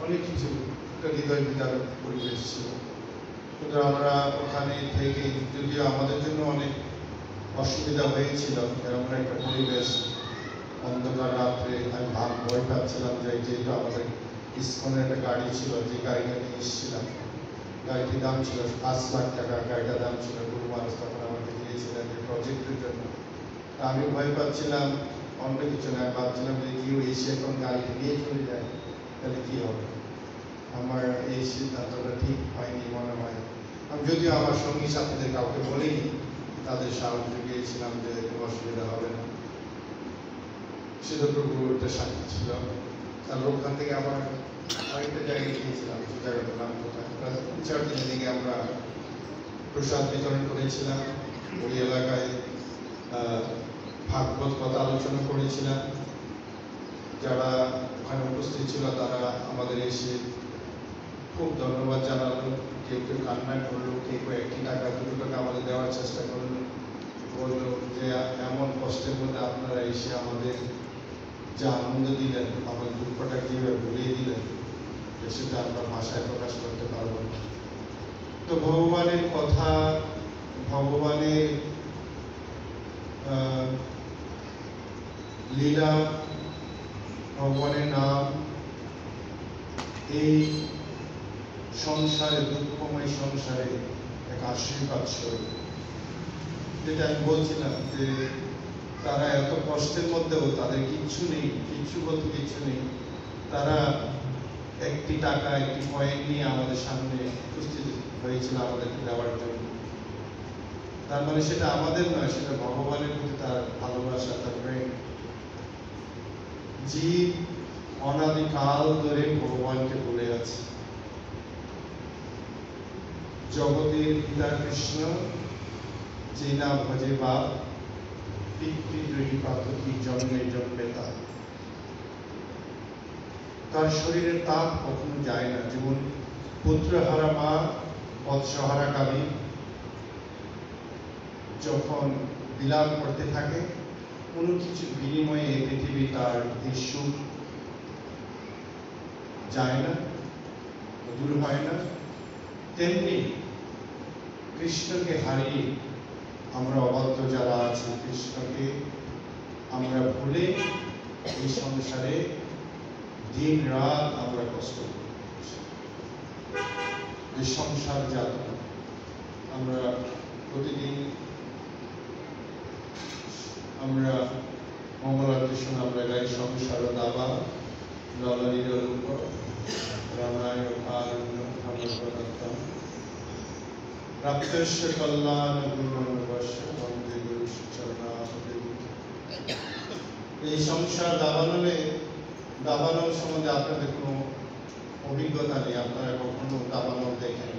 অনেক কিছু একটা হৃদয় বিদারক পরিবেশ ছিল। কিন্তু আমরা ওখানে থেকে, যদিও আমাদের জন্য অনেক অসুবিধা হয়েছিল, এরকম একটা পরিবেশ, অন্ধকার রাত্রে আমি ভয় পাচ্ছিলাম যে, যেহেতু আমাদের ইসকনের একটা গাড়ি ছিল, যে গাড়িটা নিয়ে এসেছিলাম, গাড়িটির দাম ছিল 5 লাখ টাকা, গাড়িটার দাম ছিল গুরু মানুষ তখন আমাকে দিয়েছিলেন এই প্রজেক্টের জন্য। আমি ভয় পাচ্ছিলাম, অন্য কিছু না, ভাবছিলাম যে কেউ এসে এখন গাড়িটি নিয়ে চলে যায় তাহলে কি হবে। আমার এই সিদ্ধান্তটা ঠিক হয়নি মনে হয়। আমি যদিও আমার সঙ্গী সাথীদের কাউকে বলিনি, তাদের সাহায্য গিয়েছিলাম যে কোনো অসুবিধা হবে না। সিদ্ধপ্রভুর একটা সাথী ছিল, তার ওখান থেকে আমার আরেকটা জায়গায় গিয়েছিলাম, সে জায়গাটার নাম কোথায়, 4 দিনের দিকে আমরা প্রসাদ বিতরণ করেছিলাম। ওই এলাকায় ভাগবত কথা আলোচনা করেছিলাম। যারা ওখানে উপস্থিত ছিল তারা আমাদের এসে খুব ধন্যবাদ জানালো, কেউ কেউ কান্না করলো, কেউ 1 টাকা 2 টাকা আমাদের দেওয়ার চেষ্টা করলো, বললো যে এমন কষ্টের মধ্যে আপনারা এসে আমাদের যে আনন্দ দিলেন, আমাদের দুঃখটা কিভাবে ভুলিয়ে দিলেন, সেটা আমরা ভাষায় প্রকাশ করতে পারবো না। তো ভগবানের কথা, ভগবানের লীলা, ভগবানের নাম এই সংসারে, দুঃখময় সংসারে এক আশীর্বাদ স্বরূপ। যেটা আমি বলছিলাম যে তারা এত কষ্টের মধ্যেও তাদের কিচ্ছু নেই, কিচ্ছু বলতে কিচ্ছু নেই, তারা 1 টাকা 1 কয়েন নিয়ে আমাদের সামনে উপস্থিত হয়েছিল আমাদেরকে দেওয়ার জন্য। তার মানে সেটা আমাদের নয়, সেটা ভগবানের প্রতি তার ভালোবাসা, তার প্রেম। জীব অনাদিকাল ধরে ভগবানকে বলে আছে। জগতের পিতা কৃষ্ণ যে না ভজে বাপ, পিতৃদ্রোহী পাতকী জন্মে জন্মে তার শরীরের তাপ কখনো যায় না। যেমন পুত্রহারা মা, বৎসহারা কালী যখন বিলাপ করতে থাকে, কোনো কিছু বিনিময়ে এই পৃথিবী তার এই সুখ যায় না, দূর হয় না, তেমনি কৃষ্ণকে হারিয়ে আমরা অবাধ্য যারা আছি, কৃষ্ণকে আমরা ভুলে এই সংসারে দিন রাত আমরা কষ্ট করছি। এই সংসার জাত আমরা প্রতিদিন আমরা মঙ্গলারতির সময় আমরা গাই সংসার দাবা ললালির রূপ রামায় কারুণ্য ভগবদত্তম প্রাপ্তস্য কল্যাণ গুণবর্ষ বন্দে গুরু চরণামৃতে। এই সংসার দাবানল সম্বন্ধে আপনাদের কোনো অভিজ্ঞতা নেই, আপনারা কখনো দাবানল দেখেন।